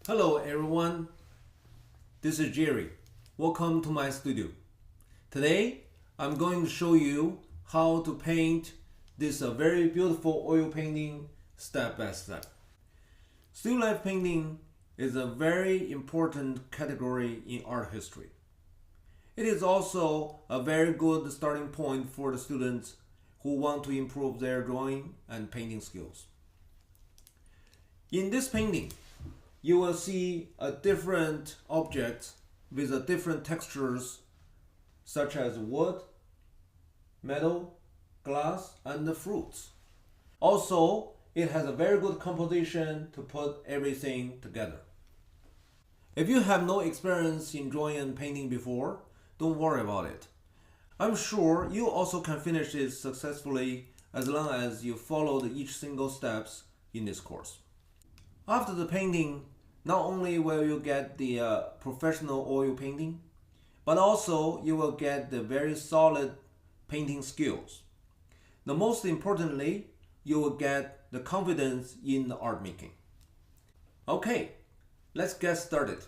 Hello everyone, this is Jerry. Welcome to my studio. Today I'm going to show you how to paint this very beautiful oil painting step by step. Still life painting is a very important category in art history. It is also a very good starting point for the students who want to improve their drawing and painting skills. In this painting, you will see a different objects with a different textures such as wood, metal, glass, and the fruits. Also, it has a very good composition to put everything together. If you have no experience in drawing and painting before, don't worry about it. I'm sure you also can finish it successfully as long as you followed each single steps in this course. After the painting, not only will you get the professional oil painting, but also you will get the very solid painting skills. The most importantly, you will get the confidence in the art making. Okay, let's get started.